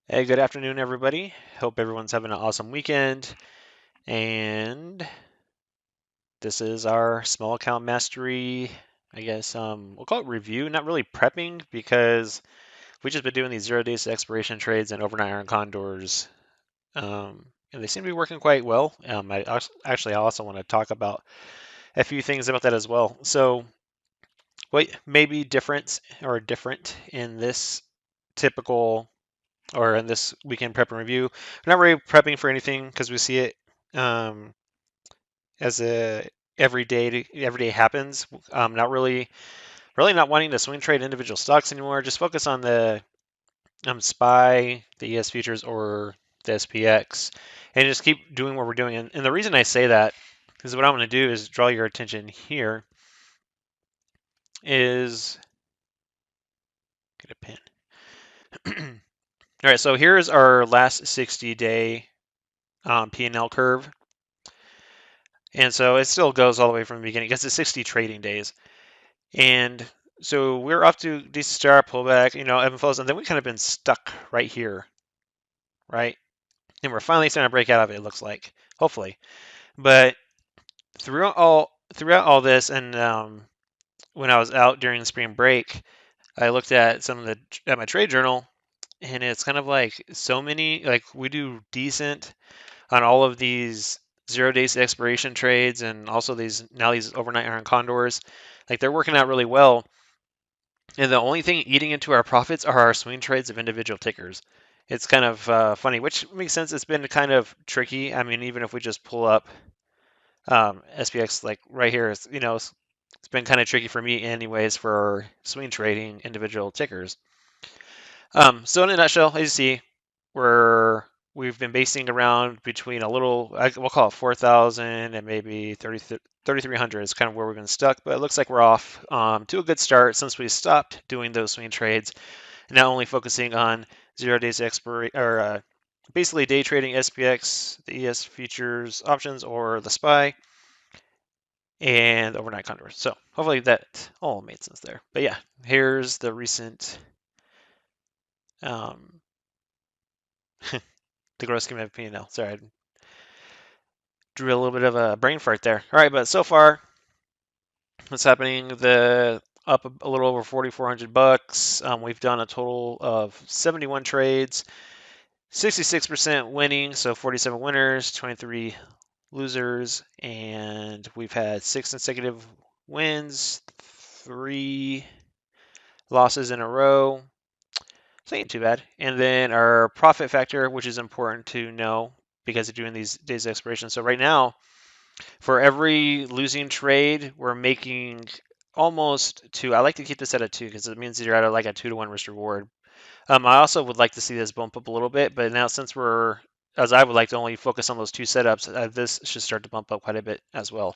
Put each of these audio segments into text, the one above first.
Hey, good afternoon, everybody. Hope everyone's having an awesome weekend. And this is our small account mastery, I guess, we'll call it review, not really prepping because we've just been doing these 0 days to expiration trades and overnight iron condors. And they seem to be working quite well. I also want to talk about a few things about that as well. So, what may be different in this typical or in this weekend prep and review. We're not really prepping for anything because we see it um, as a every day happens. Not really not wanting to swing trade individual stocks anymore. Just focus on the SPY, the ES futures, or the SPX, and just keep doing what we're doing. And the reason I say that is what I'm going to do is draw your attention here. Is get a pen. All right, so here's our last 60-day P&L curve. And so it still goes all the way from the beginning. It's 60 trading days. And so we're up to decent start, pullback, ebb and flows, and then we kind of been stuck right here, right? And we're finally starting to break out of it, it looks like, hopefully. But throughout all this, and when I was out during spring break, I looked at at my trade journal, and it's kind of like so many, like we do decent on all of these 0 days to expiration trades and also these overnight iron condors. Like they're working out really well. And the only thing eating into our profits are our swing trades of individual tickers. It's kind of funny, which makes sense. It's been kind of tricky. I mean, even if we just pull up SPX like right here, it's been kind of tricky for me anyways for swing trading individual tickers. So in a nutshell, as you see, we've been basing around between we'll call it 4,000 and maybe 3,300 is kind of where we've been stuck, but it looks like we're off to a good start since we stopped doing those swing trades, and now only focusing on 0 days expiry or basically day trading SPX, the ES futures options, or the SPY, and overnight condors. So hopefully that all made sense there. But yeah, here's the recent um, the gross scheme of P&L. Sorry, I drew a little bit of a brain fart there. All right, but so far, what's happening? The up a little over 4,400 bucks. We've done a total of 71 trades, 66% winning, so 47 winners, 23 losers, and we've had 6 consecutive wins, 3 losses in a row. So ain't too bad. And then our profit factor, which is important to know because of doing these days of expiration. So right now, for every losing trade, we're making almost two. I like to keep this at a two because it means that you're at like a 2-to-1 risk reward. I also would like to see this bump up a little bit, but now since as I would like to only focus on those two setups, this should start to bump up quite a bit as well.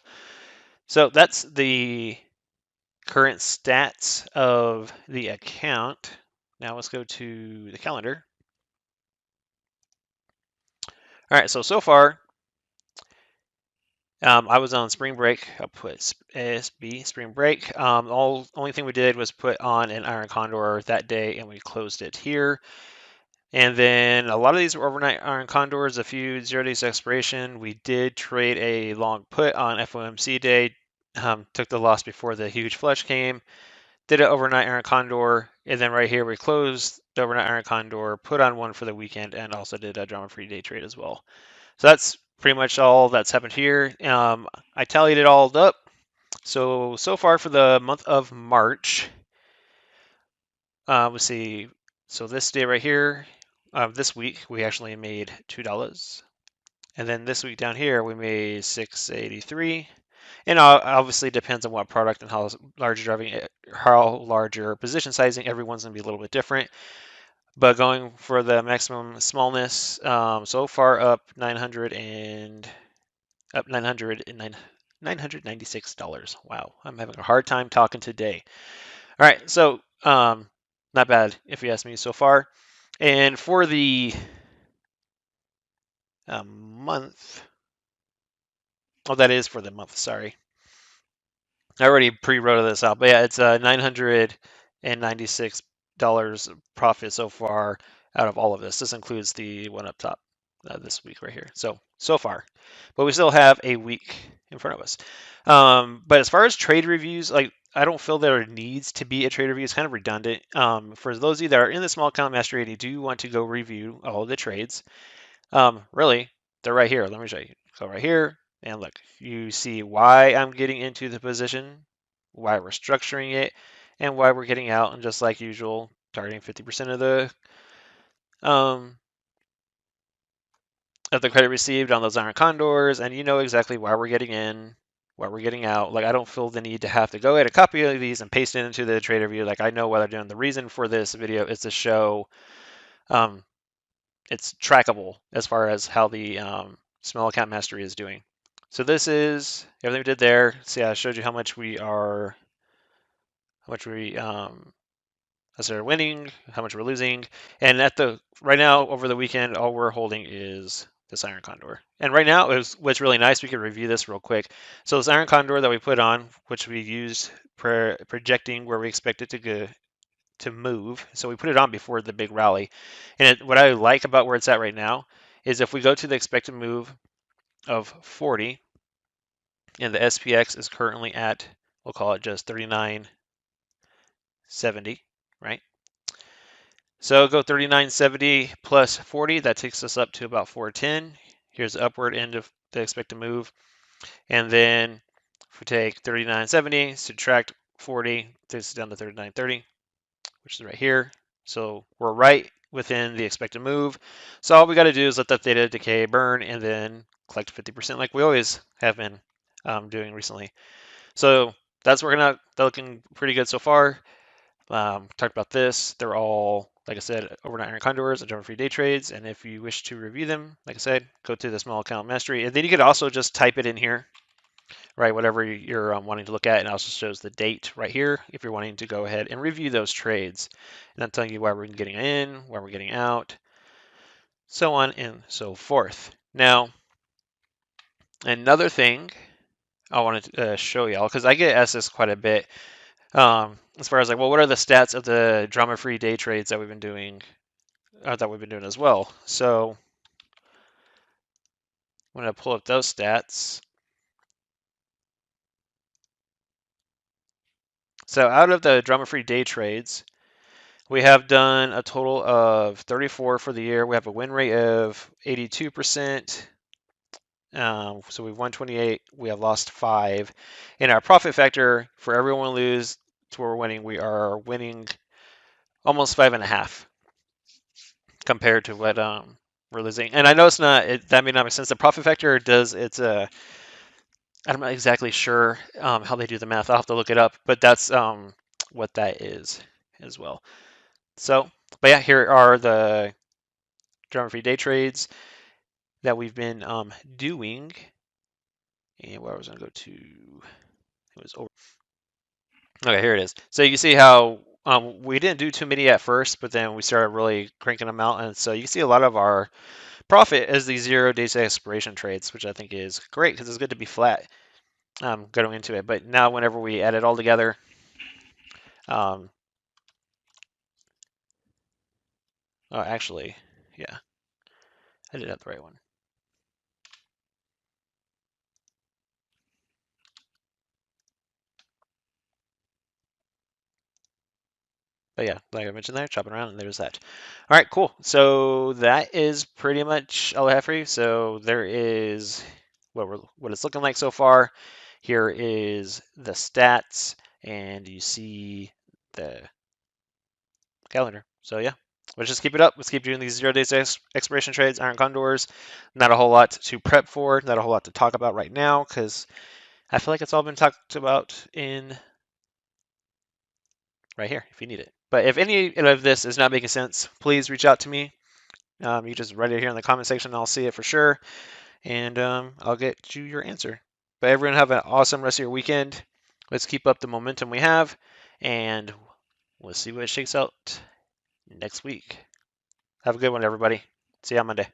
So that's the current stats of the account. Now let's go to the calendar. All right, so far, I was on spring break. I'll put SB spring break. Only thing we did was put on an Iron Condor that day, and we closed it here. And then a lot of these were overnight Iron Condors. A few 0 days expiration. We did trade a long put on FOMC day. Took the loss before the huge flush came. Did an overnight Iron Condor, and then right here we closed the overnight Iron Condor, put on one for the weekend, and also did a drama-free day trade as well. So that's pretty much all that's happened here. I tallied it all up. So far for the month of March, let's see. So this day right here, this week we actually made $2, and then this week down here we made 683. And obviously depends on what product and how large you're driving, how large your position sizing. Everyone's gonna be a little bit different. But going for the maximum smallness, so far up 996. Wow, I'm having a hard time talking today. All right, so not bad if you ask me so far. And for the month, oh, that is for the month. Sorry, I already pre-wrote this out, but yeah, it's $996 profit so far. out of all of this. This includes the one up top this week right here. So far, but we still have a week in front of us. But as far as trade reviews, like I don't feel there needs to be a trade review. It's kind of redundant. For those of you that are in the small account mastery and you do want to go review all of the trades, really, they're right here. Let me show you. Go right here and look. You see why I'm getting into the position, why we're structuring it, and why we're getting out. And just like usual, targeting 50% um, of the credit received on those Iron Condors, and you know exactly why we're getting in, why we're getting out. Like I don't feel the need to have to go ahead and copy these and paste it into the trader view. Like I know what I'm doing. The reason for this video is to show um, it's trackable as far as how the small account mastery is doing. So this is everything we did there. See, I showed you how much we winning, how much we're losing, and at the right now over the weekend, all we're holding is this Iron Condor. And right now, what's really nice. We could review this real quick. So this Iron Condor that we put on, which we used projecting where we expect it to go to move. So we put it on before the big rally. And what I like about where it's at right now is if we go to the expected move of 40, and the SPX is currently at, we'll call it just 39.70, right? So go 39.70 plus 40, that takes us up to about 410. Here's the upward end of the expected move. And then if we take 39.70, subtract 40, takes us down to 39.30, which is right here. So we're right within the expected move. So all we got to do is let that theta decay burn and then collect 50% like we always have been doing recently. So that's working out. They're looking pretty good so far. Talked about this. They're all, like I said, overnight Iron Condors and free day trades. And if you wish to review them, like I said, go to the small account mastery. And then you could also just type it in here, right? Whatever you're wanting to look at. And it also shows the date right here if you're wanting to go ahead and review those trades. And I'm telling you why we're getting in, why we're getting out, so on and so forth. Now, another thing I wanted to show y'all, because I get asked this quite a bit. As far as like, well, what are the stats of the drama-free day trades that we've been doing, as well? So I'm going to pull up those stats. So out of the drama-free day trades, we have done a total of 34 for the year. We have a win rate of 82%. So we've won 28. We have lost 5. And our profit factor for everyone lose to where we're winning, we are winning almost 5.5 compared to what we're losing. And I know it's not, that may not make sense. The profit factor does, I'm not exactly sure how they do the math. I'll have to look it up, but that's what that is as well. So, but yeah, here are the drama-free day trades that we've been doing. And where I was going to go to, it was over. Okay, here it is. So you can see how we didn't do too many at first, but then we started really cranking them out. And so you can see a lot of our profit is these 0 days to expiration trades, which I think is great because it's good to be flat going into it. But now whenever we add it all together, oh, actually, yeah, I did have the right one. But yeah, like I mentioned there, chopping around, and there's that. All right, cool. So that is pretty much all I have for you. So there is what it's looking like so far. Here is the stats, and you see the calendar. So yeah, let's just keep it up. Let's keep doing these 0 days expiration trades, Iron Condors. Not a whole lot to prep for, not a whole lot to talk about right now, because I feel like it's all been talked about in right here if you need it. But if any of this is not making sense, please reach out to me. You just write it here in the comment section, and I'll see it for sure, and I'll get you your answer. But everyone have an awesome rest of your weekend. Let's keep up the momentum we have, and we'll see what shakes out next week. Have a good one, everybody. See you on Monday.